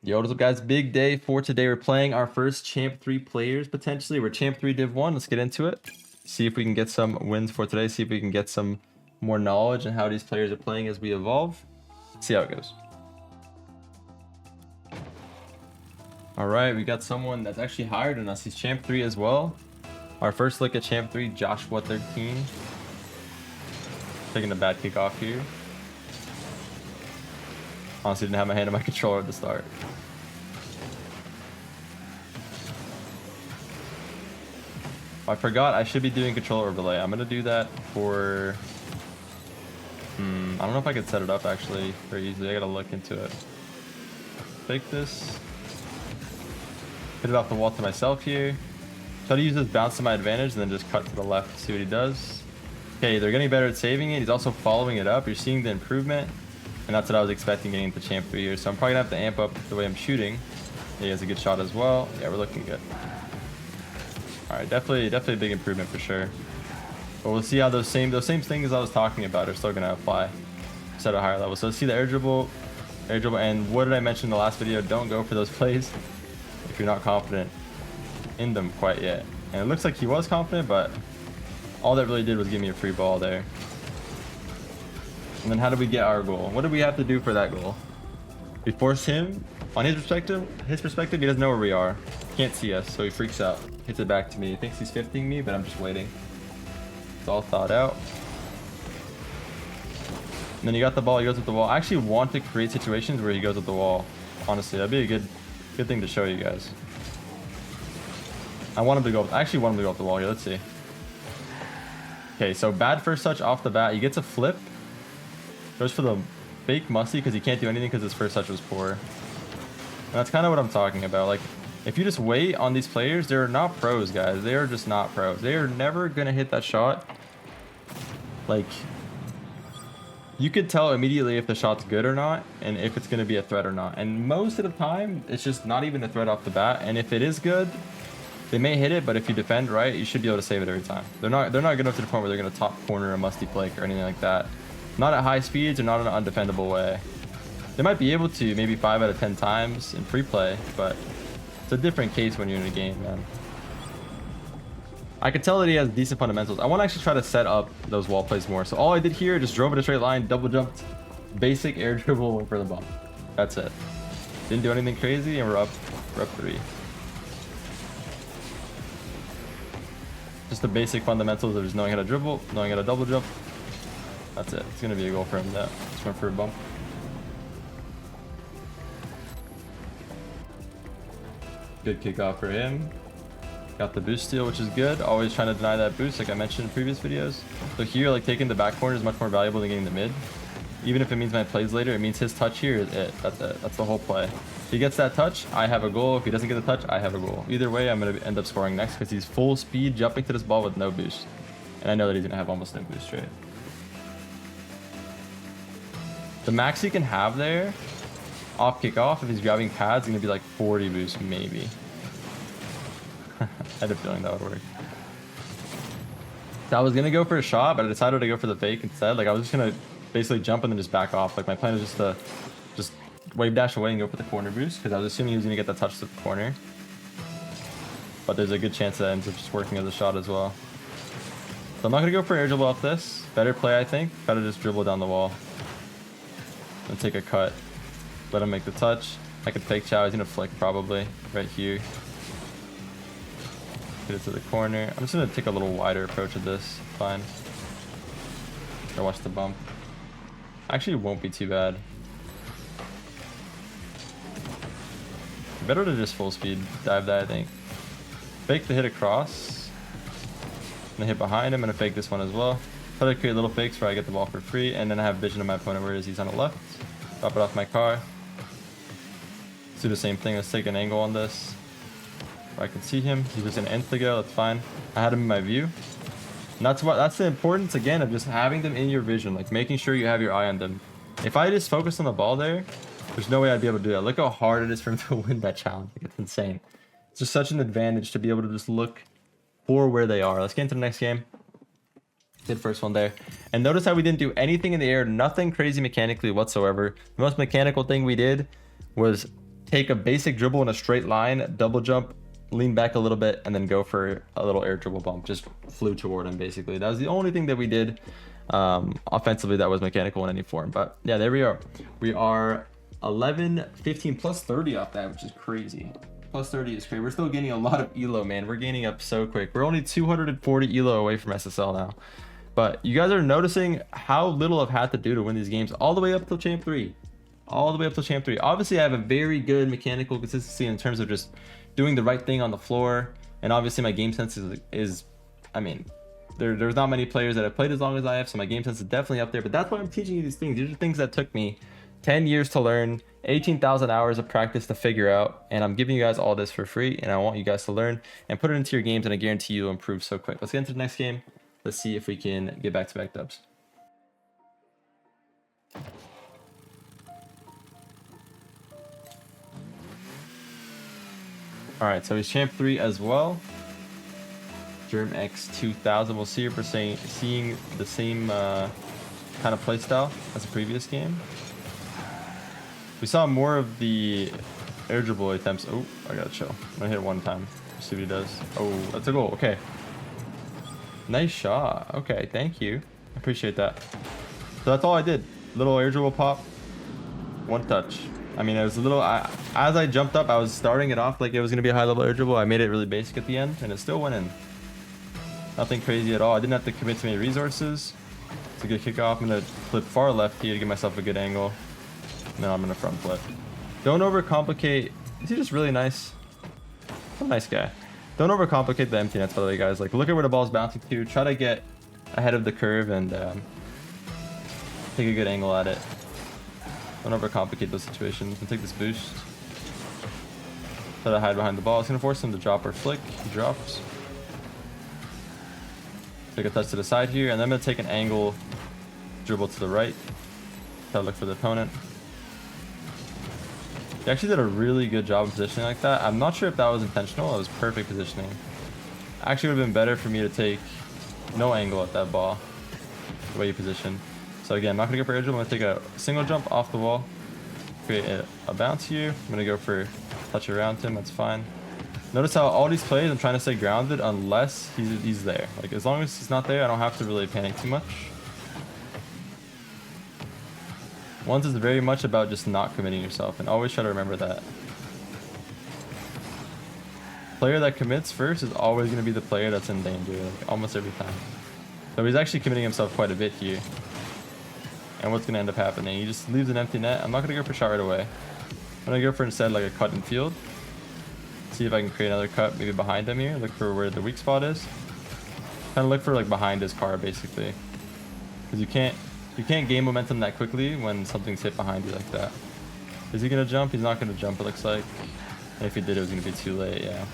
Yo, what's up, guys? Big day for today. We're playing our first Champ 3 players, potentially. We're Champ 3 Div 1. Let's get into it. See if we can get some wins for today. See if we can get some more knowledge on how these players are playing as we evolve. See how it goes. All right, we got someone that's actually higher than us. He's Champ 3 as well. Our first look at Champ 3, Joshua 13. Taking a bad kick off here. Honestly, didn't have my hand on my controller at the start. I forgot I should be doing controller overlay. I'm gonna do that for... I don't know if I could set it up actually very easily. I gotta look into it. Take this. Hit it off the wall to myself here. Try to use this bounce to my advantage and then just cut to the left to see what he does. Okay, they're getting better at saving it. He's also following it up. You're seeing the improvement. And that's what I was expecting getting into Champ 3 here. So I'm probably gonna have to amp up the way I'm shooting. He has a good shot as well. Yeah, we're looking good. All right, definitely a big improvement for sure. But we'll see how those same things I was talking about are still gonna apply at a higher level. So let's see the air dribble, and what did I mention in the last video? Don't go for those plays if you're not confident in them quite yet. And it looks like he was confident, but all that really did was give me a free ball there. And then how do we get our goal? What do we have to do for that goal? We force him, on his perspective, he doesn't know where we are. Can't see us, so he freaks out. Hits it back to me. He thinks he's 50ing me, but I'm just waiting. It's all thought out. And then you got the ball, he goes with the wall. I actually want to create situations where he goes with the wall. Honestly, that'd be a good thing to show you guys. I want him to go, I actually want him to go off the wall here. Let's see. Okay, so bad first touch off the bat. He gets a flip. Goes for the fake musty because he can't do anything because his first touch was poor. And that's kind of what I'm talking about. Like, if you just wait on these players, they're not pros, guys. They are just not pros. They are never going to hit that shot. Like, you could tell immediately if the shot's good or not and if it's going to be a threat or not. And most of the time, it's just not even a threat off the bat. And if it is good, they may hit it, but if you defend right, you should be able to save it every time. They're not good enough to the point where they're going to top corner a musty flake or anything like that. Not at high speeds or not in an undefendable way. They might be able to maybe 5 out of 10 times in free play, but it's a different case when you're in a game, man. I could tell that he has decent fundamentals. I want to actually try to set up those wall plays more. So all I did here, just drove in a straight line, double jumped, basic air dribble, went for the bump. That's it. Didn't do anything crazy, and we're up 3. Just the basic fundamentals of just knowing how to dribble, knowing how to double jump. That's it. It's gonna be a goal for him. That just went for a bump. Good kickoff for him. Got the boost steal, which is good. Always trying to deny that boost, like I mentioned in previous videos. So here, like taking the back corner is much more valuable than getting the mid. Even if it means my plays later, it means his touch here is it. That's it. That's the whole play. If he gets that touch, I have a goal. If he doesn't get the touch, I have a goal. Either way, I'm gonna end up scoring next because he's full speed jumping to this ball with no boost, and I know that he's gonna have almost no boost straight. The max he can have there, off kickoff, if he's grabbing pads, is going to be like 40 boost, maybe. I had a feeling that would work. So I was going to go for a shot, but I decided to go for the fake instead. Like, I was just going to basically jump and then just back off. Like, my plan was just to just wave dash away and go for the corner boost, because I was assuming he was going to get that touch to the corner. But there's a good chance that ends up just working as a shot as well. So I'm not going to go for air dribble off this. Better play, I think. Better just dribble down the wall and take a cut. Let him make the touch. I could fake chow. He's gonna flick probably right here. Get it to the corner. I'm just gonna take a little wider approach of this. Fine. Or watch the bump. Actually, it won't be too bad. Better to just full speed dive that, I think. Fake the hit across. I'm gonna hit behind him. I'm gonna fake this one as well. Try to create little fakes where I get the ball for free, and then I have vision of my opponent where it is. He's on the left. Drop it off my car. Let's do the same thing. Let's take an angle on this where I can see him. He's just gonna end the go. That's fine. I had him in my view. And that's the importance again of just having them in your vision, like making sure you have your eye on them. If I just focus on the ball there, there's no way I'd be able to do that. Look how hard it is for him to win that challenge. Like, it's insane. It's just such an advantage to be able to just look for where they are. Let's get into the next game. Did first one there. And notice how we didn't do anything in the air, nothing crazy mechanically whatsoever. The most mechanical thing we did was take a basic dribble in a straight line, double jump, lean back a little bit, and then go for a little air dribble bump. Just flew toward him, basically. That was the only thing that we did offensively that was mechanical in any form. But yeah, there we are. We are 11, 15, plus 30 off that, which is crazy. Plus 30 is crazy. We're still gaining a lot of elo, man. We're gaining up so quick. We're only 240 elo away from SSL now. But you guys are noticing how little I've had to do to win these games all the way up till Champ 3. All the way up till Champ 3. Obviously, I have a very good mechanical consistency in terms of just doing the right thing on the floor. And obviously, my game sense is I mean, there's not many players that have played as long as I have, so my game sense is definitely up there. But that's why I'm teaching you these things. These are things that took me 10 years to learn, 18,000 hours of practice to figure out, and I'm giving you guys all this for free, and I want you guys to learn and put it into your games, and I guarantee you'll improve so quick. Let's get into the next game. Let's see if we can get back-to-back dubs. All right, so he's Champ 3 as well. Germ X 2000. We'll see if we're seeing the same kind of playstyle as the previous game. We saw more of the air dribble attempts. Oh, I gotta chill. I'm gonna hit it one time. See what he does. Oh, that's a goal. Okay. Nice shot. Okay, thank you. I appreciate that. So that's all I did. Little air dribble pop. One touch. I mean, it was a little... as I jumped up, I was starting it off like it was gonna be a high-level air dribble. I made it really basic at the end, and it still went in. Nothing crazy at all. I didn't have to commit to many resources. It's a good kickoff. I'm gonna flip far left here to give myself a good angle. No, I'm gonna front flip. Don't overcomplicate. Is he just really nice? What a nice guy. Don't overcomplicate the empty nets, by the way, guys. Like, look at where the ball's bouncing to. Try to get ahead of the curve and take a good angle at it. Don't overcomplicate those situations. And take this boost. Try to hide behind the ball. It's gonna force him to drop or flick. He drops. Take a touch to the side here, and then I'm gonna take an angle, dribble to the right. Try to look for the opponent. He actually did a really good job of positioning like that. I'm not sure if that was intentional. It was perfect positioning. Actually would have been better for me to take no angle at that ball, the way you position. So again, I'm not gonna go for air dribble. I'm gonna take a single jump off the wall, create a bounce here. I'm gonna go for touch around him. That's fine. Notice how all these plays, I'm trying to stay grounded unless he's there. Like, as long as he's not there, I don't have to really panic too much. Ones is very much about just not committing yourself, and always try to remember that. Player that commits first is always going to be the player that's in danger, like, almost every time. So he's actually committing himself quite a bit here. And what's going to end up happening? He just leaves an empty net. I'm not going to go for shot right away. I'm going to go for instead like a cut in field. See if I can create another cut maybe behind him here. Look for where the weak spot is. Kind of look for like behind his car basically. Because you can't gain momentum that quickly when something's hit behind you like that. Is he gonna jump? He's not gonna jump, it looks like. And if he did, it was gonna be too late, yeah.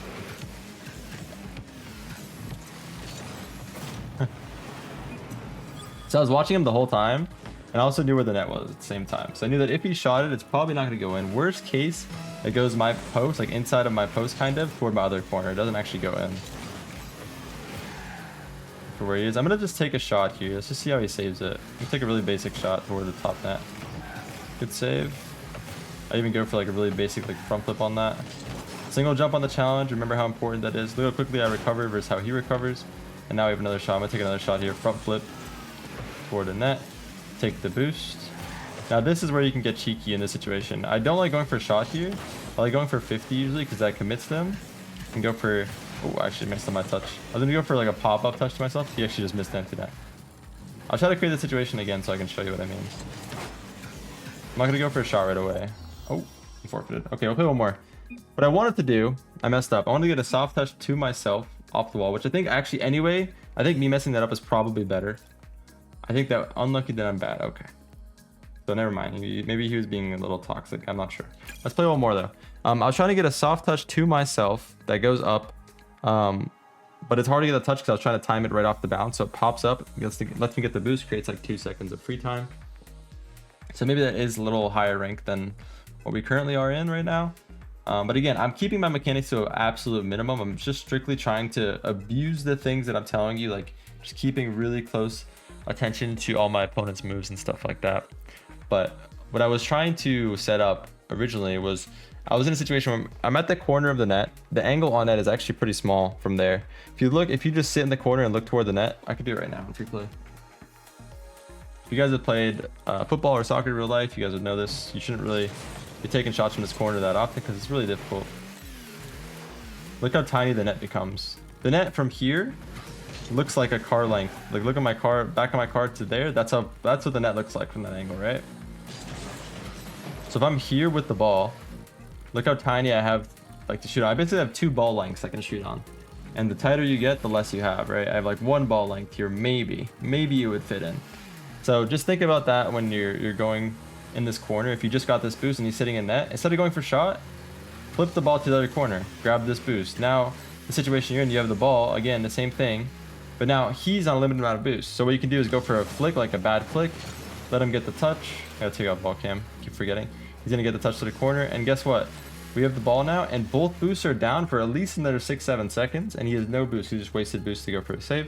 So I was watching him the whole time, and I also knew where the net was at the same time. So I knew that if he shot it, it's probably not gonna go in. Worst case, it goes my post, like inside of my post kind of, toward my other corner. It doesn't actually go in. For where he is. I'm gonna just take a shot here. Let's just see how he saves it. I'm gonna take a really basic shot toward the top net. Good save. I even go for like a really basic like front flip on that. Single jump on the challenge. Remember how important that is. Look how quickly I recover versus how he recovers. And now we have another shot. I'm gonna take another shot here. Front flip toward the net. Take the boost. Now this is where you can get cheeky in this situation. I don't like going for a shot here. I like going for 50 usually because that commits them. And go for... Oh, I actually missed on my touch. I was gonna go for like a pop-up touch to myself. He actually just missed the empty net. I'll try to create the situation again so I can show you what I mean. I'm not gonna go for a shot right away. Oh, he forfeited. Okay, we'll play one more. What I wanted to do, I messed up. I wanted to get a soft touch to myself off the wall, which I think actually anyway, I think me messing that up is probably better. I think that unlucky that I'm bad. Okay. So never mind. Maybe he was being a little toxic. I'm not sure. Let's play one more though. I was trying to get a soft touch to myself that goes up. But it's hard to get a touch because I was trying to time it right off the bounce. So it pops up, lets me get the boost, creates like 2 seconds of free time. So maybe that is a little higher rank than what we currently are in right now. But again, I'm keeping my mechanics to an absolute minimum. I'm just strictly trying to abuse the things that I'm telling you, like just keeping really close attention to all my opponent's moves and stuff like that. But what I was trying to set up originally was I was in a situation where I'm at the corner of the net. The angle on net is actually pretty small from there. If you just sit in the corner and look toward the net, I could do it right now in free play. If you guys have played football or soccer in real life, you guys would know this. You shouldn't really be taking shots from this corner that often because it's really difficult. Look how tiny the net becomes. The net from here looks like a car length. Like look at my car, back of my car to there. That's what the net looks like from that angle, right? So if I'm here with the ball, look how tiny I have like to shoot on. I basically have 2 ball lengths I can shoot on. And the tighter you get, the less you have, right? I have like 1 ball length here, maybe you would fit in. So just think about that when you're going in this corner. If you just got this boost and he's sitting in net, instead of going for shot, flip the ball to the other corner, grab this boost. Now the situation you're in, you have the ball, again, the same thing, but now he's on a limited amount of boost. So what you can do is go for a flick, like a bad flick, let him get the touch. I gotta take off ball cam, keep forgetting. He's gonna get the touch to the corner, and guess what? We have the ball now, and both boosts are down for at least another 6-7 seconds, and he has no boost. He just wasted boost to go for a save.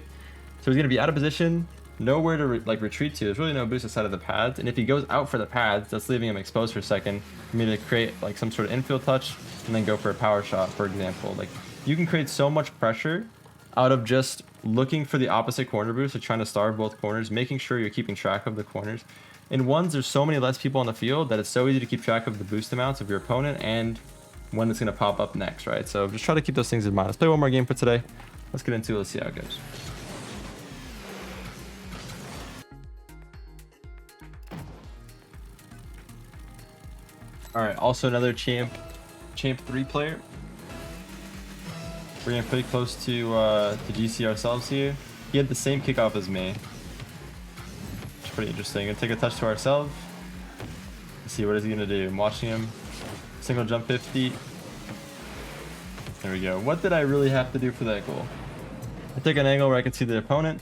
So he's gonna be out of position, nowhere to retreat to. There's really no boost outside of the pads, and if he goes out for the pads, that's leaving him exposed for a second for me to create like some sort of infield touch and then go for a power shot, for example. Like you can create so much pressure out of just looking for the opposite corner boost or trying to starve both corners, making sure you're keeping track of the corners. In ones, there's so many less people on the field that it's so easy to keep track of the boost amounts of your opponent and when it's going to pop up next, right? So just try to keep those things in mind. Let's play one more game for today. Let's get into it. Let's see how it goes. All right, also another champ 3 player. We're getting pretty close to GC ourselves here. He had the same kickoff as me. It's pretty interesting. Gonna take a touch to ourselves. Let's see, what is he gonna do? I'm watching him. Single jump 50. There we go. What did I really have to do for that goal? I take an angle where I can see the opponent.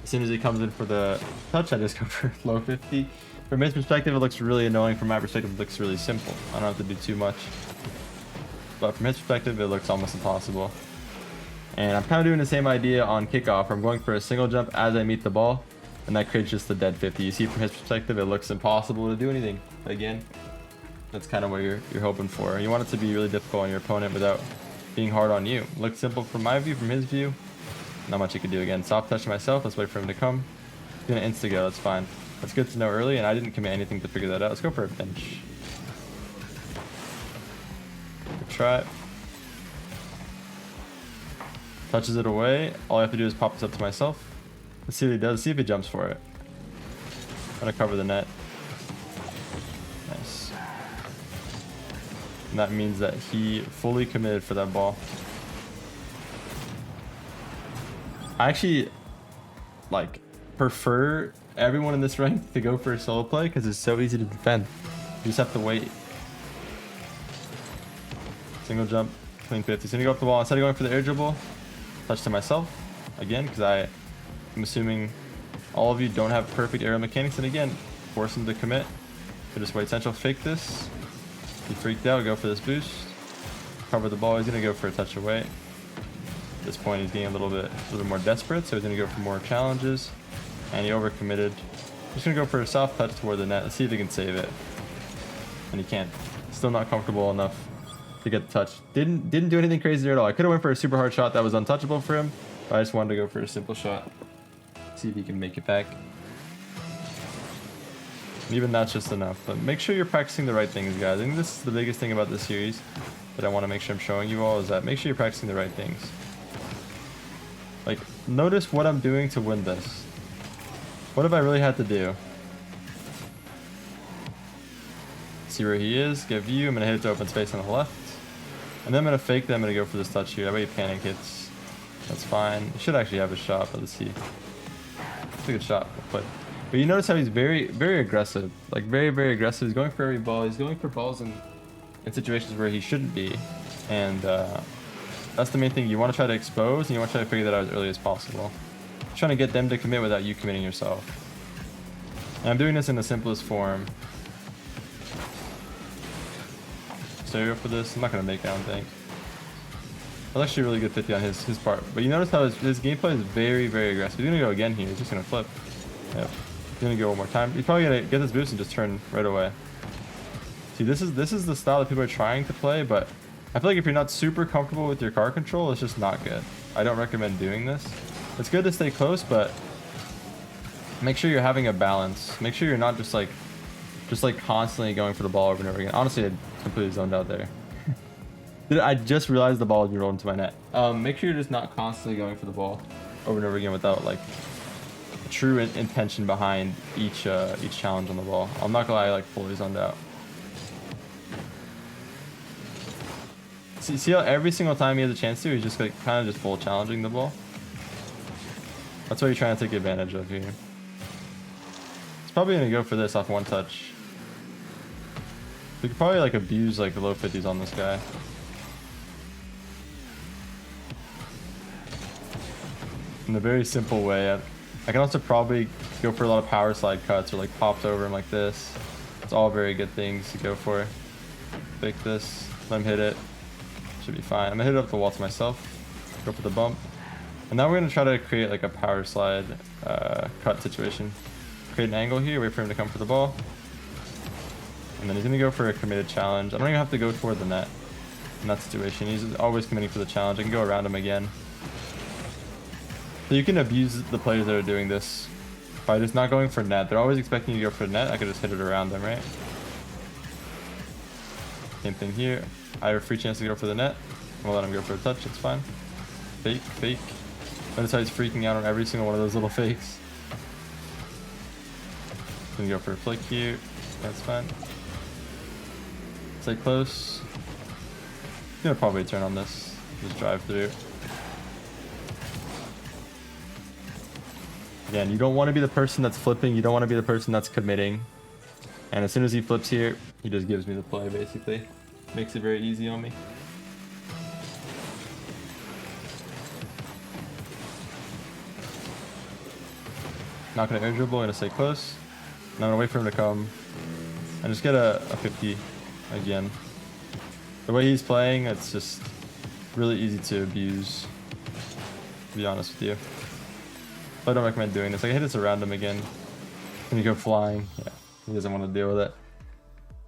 As soon as he comes in for the touch, I just go for low 50. From his perspective, it looks really annoying. From my perspective, it looks really simple. I don't have to do too much. But from his perspective, it looks almost impossible. And I'm kind of doing the same idea on kickoff. I'm going for a single jump as I meet the ball, and that creates just the dead 50. You see, from his perspective, it looks impossible to do anything. Again, that's kind of what you're hoping for. You want it to be really difficult on your opponent without being hard on you. It looks simple from my view, from his view. Not much you can do. Again, soft touch myself. Let's wait for him to come. He's gonna insta-go. That's fine. That's good to know early, and I didn't commit anything to figure that out. Let's go for a pinch. Good try. Touches it away. All I have to do is pop this up to myself. Let's see what he does. See if he jumps for it. I'm gonna cover the net. Nice. And that means that he fully committed for that ball. I actually like prefer everyone in this rank to go for a solo play because it's so easy to defend. You just have to wait. Single jump, clean 50. He's gonna go up the wall instead of going for the air dribble. Touch to myself again because I'm assuming all of you don't have perfect aerial mechanics, and again, force him to commit. So just wait central, fake this. He freaked out, go for this boost. Cover the ball. He's gonna go for a touch away. At this point, he's getting a little bit more desperate, so he's gonna go for more challenges. And he overcommitted. Just gonna go for a soft touch toward the net. Let's see if he can save it. And he can't. Still not comfortable enough to get the touch. Didn't do anything crazy there at all. I could have went for a super hard shot that was untouchable for him, but I just wanted to go for a simple shot. See if he can make it back. Even that's just enough. But make sure you're practicing the right things, guys. I think this is the biggest thing about this series that I want to make sure I'm showing you all, is that make sure you're practicing the right things. Like, notice what I'm doing to win this. What have I really had to do? See where he is, get view. I'm gonna hit it to open space on the left. And then I'm gonna fake them. I'm gonna go for this touch here. That way he panic hits. That's fine. He should actually have a shot, but let's see. It's a good shot. But you notice how he's very, very aggressive. Like very, very aggressive. He's going for every ball. He's going for balls in situations where he shouldn't be. And that's the main thing. You want to try to expose, and you want to try to figure that out as early as possible. You're trying to get them to commit without you committing yourself. And I'm doing this in the simplest form. Stereo for this. I'm not going to make it, I don't think. That's actually a really good 50 on his part. But you notice how his gameplay is very, very aggressive. He's going to go again here. He's just going to flip. Yep. He's going to go one more time. He's probably going to get this boost and just turn right away. See, this is the style that people are trying to play, but I feel like if you're not super comfortable with your car control, it's just not good. I don't recommend doing this. It's good to stay close, but make sure you're having a balance. Make sure you're not just like constantly going for the ball over and over again. Honestly, I completely zoned out there. I just realized the ball was rolled into my net. Make sure you're just not constantly going for the ball over and over again without like true intention behind each challenge on the ball. I'm not gonna lie, I like fully zoned out. See how every single time he has a chance to, he's just like kind of just full challenging the ball. That's what you're trying to take advantage of here. It's probably gonna go for this off one touch. We could probably like abuse like the low 50s on this guy. In a very simple way. I can also probably go for a lot of power slide cuts or like pops over him like this. It's all very good things to go for. Fake this, let him hit it. Should be fine. I'm gonna hit it up the wall to myself. Go for the bump. And now we're gonna try to create like a power slide cut situation. Create an angle here, wait for him to come for the ball. And then he's gonna go for a committed challenge. I don't even have to go toward the net in that situation. He's always committing for the challenge. I can go around him again. So you can abuse the players that are doing this by just not going for net. They're always expecting you to go for net. I could just hit it around them, right? Same thing here. I have a free chance to go for the net. We'll let him go for a touch. It's fine. Fake, fake. Notice how he's freaking out on every single one of those little fakes. Gonna go for a flick here. That's fine. Stay close. Gonna probably turn on this. Just drive through. Again, you don't want to be the person that's flipping. You don't want to be the person that's committing. And as soon as he flips here, he just gives me the play, basically. Makes it very easy on me. Not going to air dribble, going to stay close. And I'm going to wait for him to come. And just get a 50 again. The way he's playing, it's just really easy to abuse, to be honest with you. I don't recommend doing this. I can hit this around him again. When you go flying, yeah, he doesn't want to deal with it.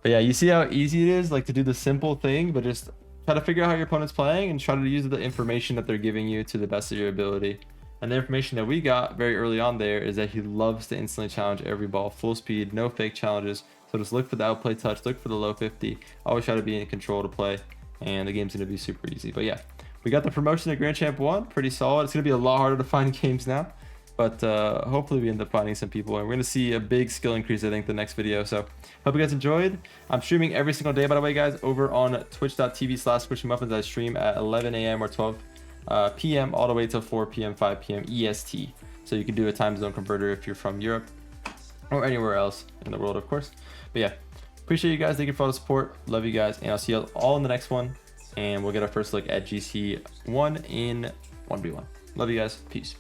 But yeah, you see how easy it is, like to do the simple thing, but just try to figure out how your opponent's playing and try to use the information that they're giving you to the best of your ability. And the information that we got very early on there is that he loves to instantly challenge every ball, full speed, no fake challenges. So just look for the outplay touch, look for the low 50. Always try to be in control to play, and the game's gonna be super easy. But yeah, we got the promotion to Grand Champ 1, pretty solid. It's gonna be a lot harder to find games now. But hopefully we end up finding some people, and we're going to see a big skill increase, I think, the next video. So hope you guys enjoyed. I'm streaming every single day, by the way, guys, over on twitch.tv/SquishyMuffinz. I stream at 11 a.m. or 12 p.m. all the way till 4 p.m., 5 p.m. EST. So you can do a time zone converter if you're from Europe or anywhere else in the world, of course. But yeah, appreciate you guys. Thank you for all the support. Love you guys. And I'll see you all in the next one. And we'll get our first look at GC1 in 1v1. Love you guys. Peace.